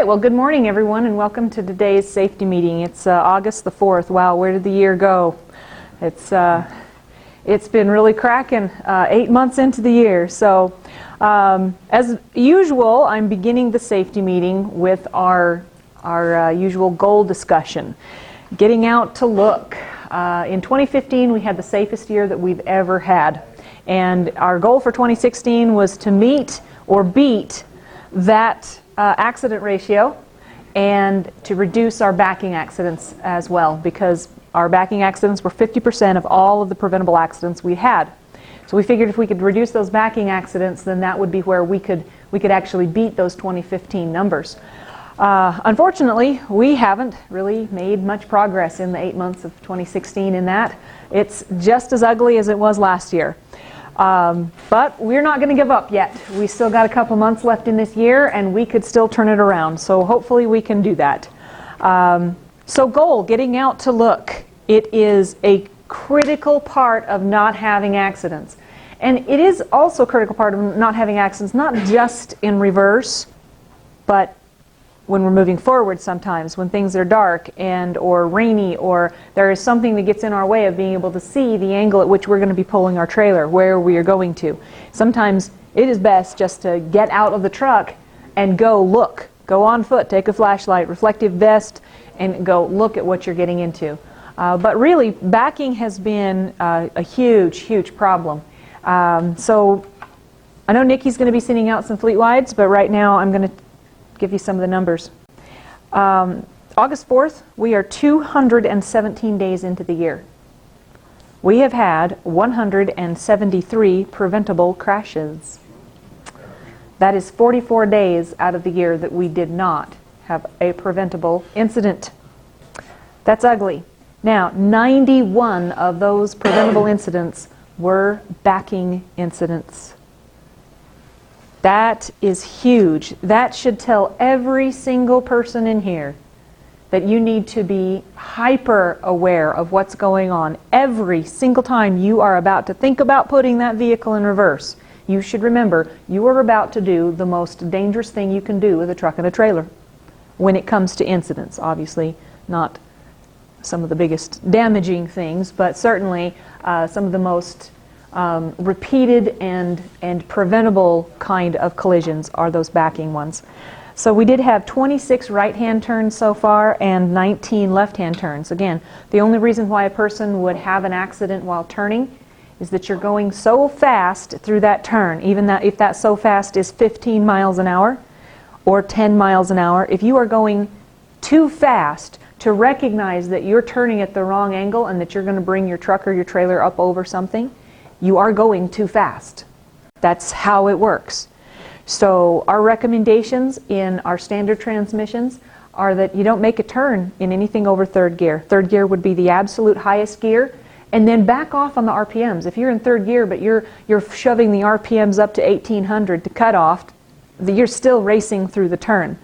right, well, good morning, everyone, and welcome to today's safety meeting. It's August the 4th. Wow, where did the year go? It's been really cracking, 8 months into the year. So, as usual, I'm beginning the safety meeting with our usual goal discussion. Getting out to look. In 2015, we had the safest year that we've ever had. And our goal for 2016 was to meet or beat that accident ratio and to reduce our backing accidents as well, because our backing accidents were 50% of all of the preventable accidents we had. So we figured if we could reduce those backing accidents, then that would be where we could actually beat those 2015 numbers. Unfortunately, we haven't really made much progress in the 8 months of 2016 in that. It's just as ugly as it was last year. But we're not going to give up yet. We still got a couple months left in this year, and we could still turn it around. So hopefully we can do that. So goal, getting out to look. It is a critical part of not having accidents. And it is also a critical part of not having accidents, not just in reverse, but when we're moving forward sometimes, when things are dark and or rainy, or there is something that gets in our way of being able to see the angle at which we're going to be pulling our trailer, where we are going to. Sometimes it is best just to get out of the truck and go look. Go on foot, take a flashlight, reflective vest, and go look at what you're getting into. But really, backing has been a huge, huge problem. So I know Nikki's going to be sending out some fleet wides, but right now I'm going to give you some of the numbers. August 4th, we are 217 days into the year. We have had 173 preventable crashes. That is 44 days out of the year that we did not have a preventable incident. That's ugly. Now, 91 of those preventable incidents were backing incidents. That is huge. That should tell every single person in here that you need to be hyper aware of what's going on. Every single time you are about to think about putting that vehicle in reverse, you should remember you are about to do the most dangerous thing you can do with a truck and a trailer when it comes to incidents. Obviously, not some of the biggest damaging things, but certainly some of the most repeated and preventable kind of collisions are those backing ones. So we did have 26 right-hand turns so far and 19 left-hand turns. Again, the only reason why a person would have an accident while turning is that you're going so fast through that turn, even that if that so fast is 15 miles an hour or 10 miles an hour. If you are going too fast to recognize that you're turning at the wrong angle and that you're going to bring your truck or your trailer up over something, you are going too fast. That's how it works. So our recommendations in our standard transmissions are that you don't make a turn in anything over third gear. Third gear would be the absolute highest gear, and then back off on the RPMs. If you're in third gear but you're shoving the RPMs up to 1800 to cut off, you're still racing through the turn.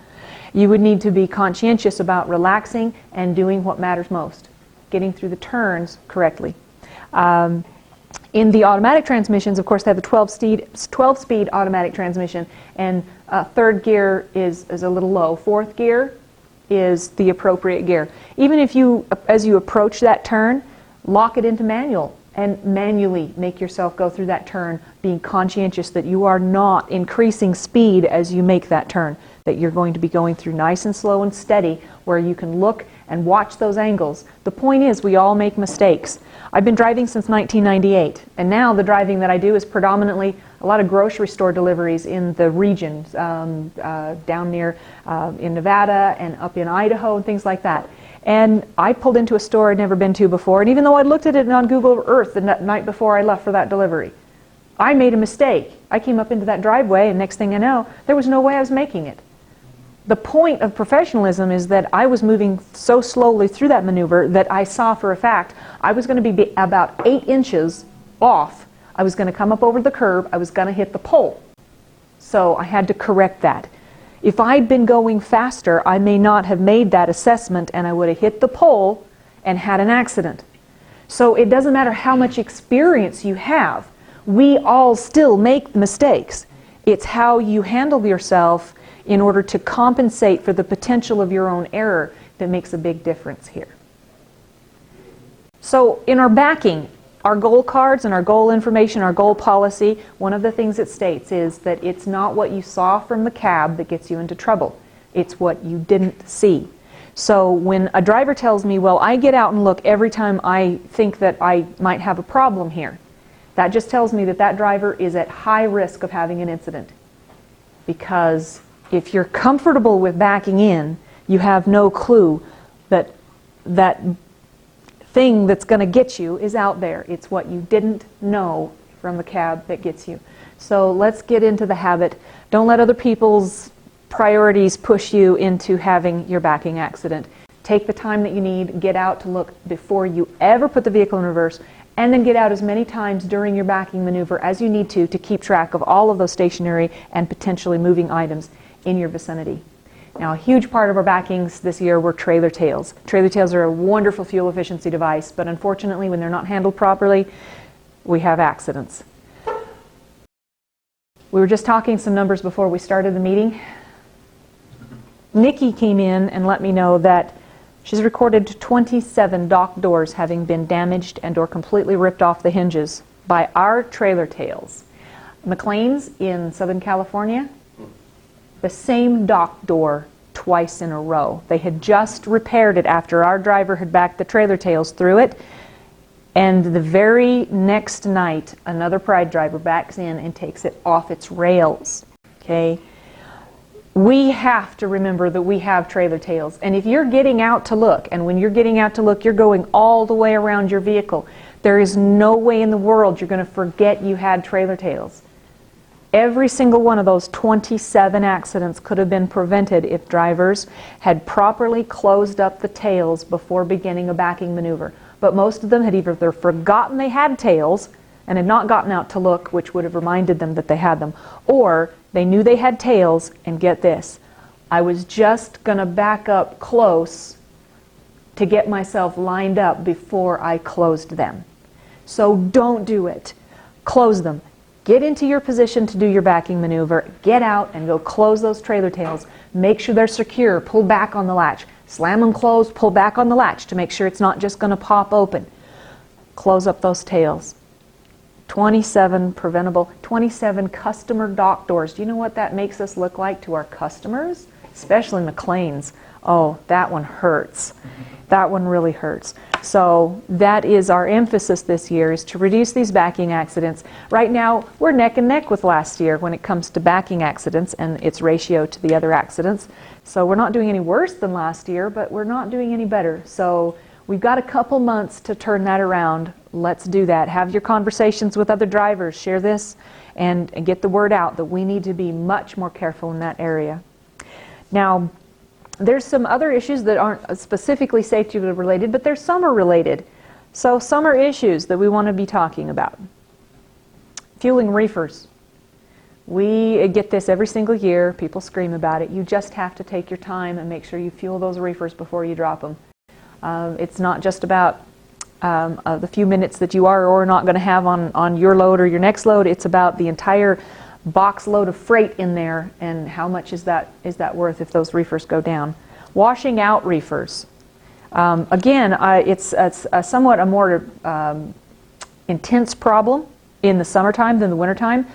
You would need to be conscientious about relaxing and doing what matters most, getting through the turns correctly. In the automatic transmissions, of course, they have the 12-speed automatic transmission, and third gear is a little low. Fourth gear is the appropriate gear. Even if you, as you approach that turn, lock it into manual and manually make yourself go through that turn, being conscientious that you are not increasing speed as you make that turn, that you're going to be going through nice and slow and steady where you can look and watch those angles. The point is, we all make mistakes. I've been driving since 1998, and now the driving that I do is predominantly a lot of grocery store deliveries in the regions, down near in Nevada and up in Idaho and things like that. And I pulled into a store I'd never been to before, and even though I'd looked at it on Google Earth the night before I left for that delivery, I made a mistake. I came up into that driveway, and next thing I know, there was no way I was making it. The point of professionalism is that I was moving so slowly through that maneuver that I saw for a fact I was going to be about 8 inches off. I was going to come up over the curb. I was going to hit the pole. So I had to correct that. If I'd been going faster, I may not have made that assessment, and I would have hit the pole and had an accident. So it doesn't matter how much experience you have. We all still make mistakes. It's how you handle yourself in order to compensate for the potential of your own error that makes a big difference here. So in our backing, our goal cards and our goal information, our goal policy, one of the things it states is that it's not what you saw from the cab that gets you into trouble. It's what you didn't see. So when a driver tells me, well, I get out and look every time I think that I might have a problem here, that just tells me that that driver is at high risk of having an incident. Because if you're comfortable with backing in, you have no clue that that thing that's going to get you is out there. It's what you didn't know from the cab that gets you. So let's get into the habit. Don't let other people's priorities push you into having your backing accident. Take the time that you need, get out to look before you ever put the vehicle in reverse, and then get out as many times during your backing maneuver as you need to keep track of all of those stationary and potentially moving items in your vicinity. Now, a huge part of our backings this year were trailer tails. Trailer tails are a wonderful fuel efficiency device, but unfortunately, when they're not handled properly, we have accidents. We were just talking some numbers before we started the meeting. Nikki came in and let me know that she's recorded 27 dock doors having been damaged and or completely ripped off the hinges by our trailer tails. McLean's in Southern California, the same dock door twice in a row. They had just repaired it after our driver had backed the trailer tails through it, and the very next night another Pride driver backs in and takes it off its rails. Okay? We have to remember that we have trailer tails, and if you're getting out to look, and when you're getting out to look you're going all the way around your vehicle, there is no way in the world you're going to forget you had trailer tails. Every single one of those 27 accidents could have been prevented if drivers had properly closed up the tails before beginning a backing maneuver. But most of them had either forgotten they had tails and had not gotten out to look, which would have reminded them that they had them, or they knew they had tails, and get this, I was just going to back up close to get myself lined up before I closed them. So don't do it. Close them. Get into your position to do your backing maneuver, get out and go close those trailer tails. Make sure they're secure, pull back on the latch. Slam them closed, pull back on the latch to make sure it's not just going to pop open. Close up those tails. 27 preventable, 27 customer dock doors. Do you know what that makes us look like to our customers? Especially McLean's. Oh, that one hurts. That one really hurts. So that is our emphasis this year, is to reduce these backing accidents. Right now, we're neck and neck with last year when it comes to backing accidents and its ratio to the other accidents. So we're not doing any worse than last year, but we're not doing any better. So we've got a couple months to turn that around. Let's do that. Have your conversations with other drivers. Share this and get the word out that we need to be much more careful in that area. Now, there's some other issues that aren't specifically safety related, but there's some are related. So some are issues that we want to be talking about. Fueling reefers. We get this every single year. People scream about it. You just have to take your time and make sure you fuel those reefers before you drop them. It's not just about the few minutes that you are or not going to have on your load or your next load. It's about the entire box load of freight in there, and how much is that worth if those reefers go down. Washing out reefers. Again, it's somewhat a more intense problem in the summertime than the wintertime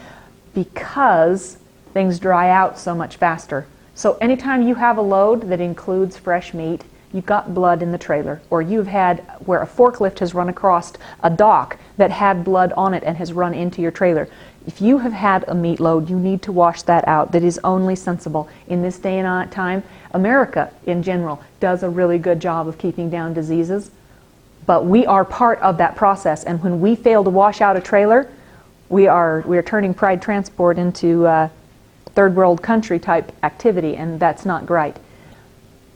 because things dry out so much faster. So anytime you have a load that includes fresh meat, you've got blood in the trailer, or you've had where a forklift has run across a dock that had blood on it and has run into your trailer. If you have had a meat load, you need to wash that out. That is only sensible. In this day and time, America in general does a really good job of keeping down diseases, but we are part of that process, and when we fail to wash out a trailer, we are turning Pride Transport into third world country type activity, and that's not great.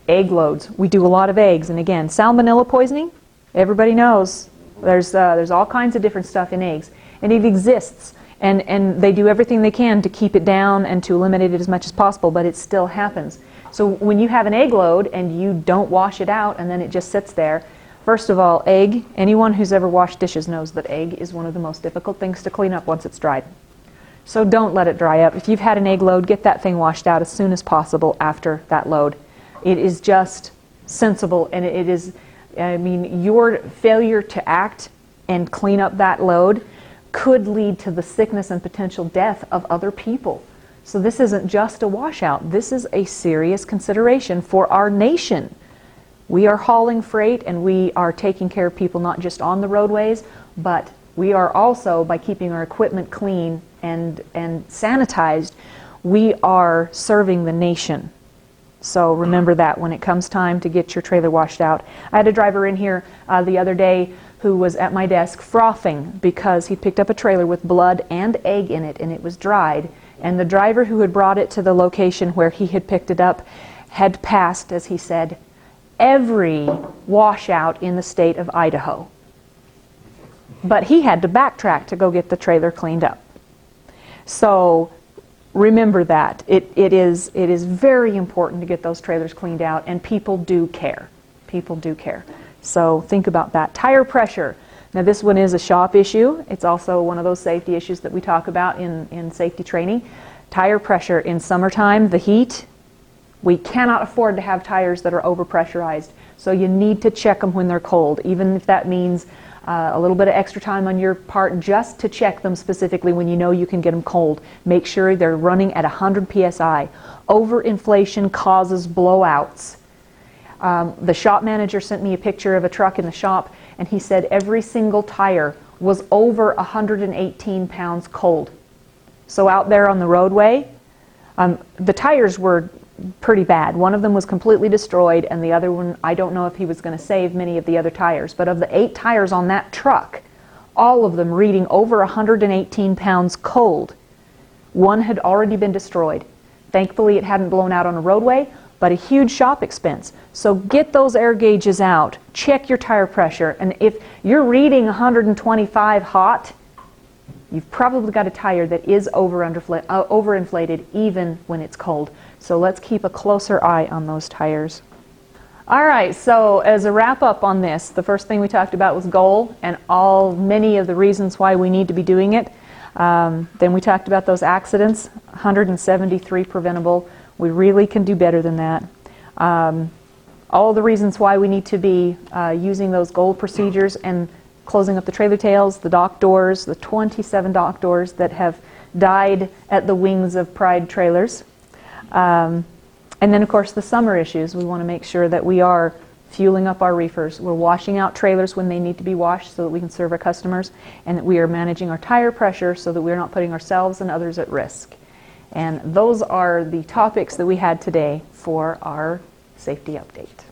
Egg loads. We do a lot of eggs, and again, salmonella poisoning, everybody knows there's all kinds of different stuff in eggs, and it exists. And they do everything they can to keep it down and to eliminate it as much as possible, but it still happens. So when you have an egg load and you don't wash it out and then it just sits there, first of all, egg, anyone who's ever washed dishes knows that egg is one of the most difficult things to clean up once it's dried. So don't let it dry up. If you've had an egg load, get that thing washed out as soon as possible after that load. It is just sensible, and it is, I mean, your failure to act and clean up that load could lead to the sickness and potential death of other people. So this isn't just a washout. This is a serious consideration for our nation. We are hauling freight, and we are taking care of people not just on the roadways, but we are also, by keeping our equipment clean and sanitized, we are serving the nation. So remember that when it comes time to get your trailer washed out. I had a driver in here the other day who was at my desk frothing because he picked up a trailer with blood and egg in it, and it was dried. And the driver who had brought it to the location where he had picked it up had passed, as he said, every washout in the state of Idaho. But he had to backtrack to go get the trailer cleaned up. So remember that. It is very important to get those trailers cleaned out, and people do care. People do care. So think about that. Tire pressure. Now this one is a shop issue. It's also one of those safety issues that we talk about in safety training. Tire pressure in summertime, the heat, we cannot afford to have tires that are overpressurized. So you need to check them when they're cold, even if that means a little bit of extra time on your part just to check them specifically when you know you can get them cold. Make sure they're running at 100 psi. Overinflation causes blowouts. The shop manager sent me a picture of a truck in the shop, and he said every single tire was over 118 pounds cold. So out there on the roadway, the tires were pretty bad. One of them was completely destroyed, and the other one, I don't know if he was going to save many of the other tires, but of the 8 tires on that truck, all of them reading over 118 pounds cold. One had already been destroyed. Thankfully, it hadn't blown out on a roadway, but a huge shop expense. So get those air gauges out, check your tire pressure, and if you're reading 125 hot, you've probably got a tire that is overinflated even when it's cold. So let's keep a closer eye on those tires. All right, so as a wrap up on this, the first thing we talked about was goal and many of the reasons why we need to be doing it. Then we talked about those accidents, 173 preventable. We really can do better than that. All the reasons why we need to be using those goal procedures and closing up the trailer tails, the dock doors, the 27 dock doors that have died at the wings of Pride trailers. And then, of course, the summer issues. We want to make sure that we are fueling up our reefers. We're washing out trailers when they need to be washed so that we can serve our customers, and that we are managing our tire pressure so that we're not putting ourselves and others at risk. And those are the topics that we had today for our safety update.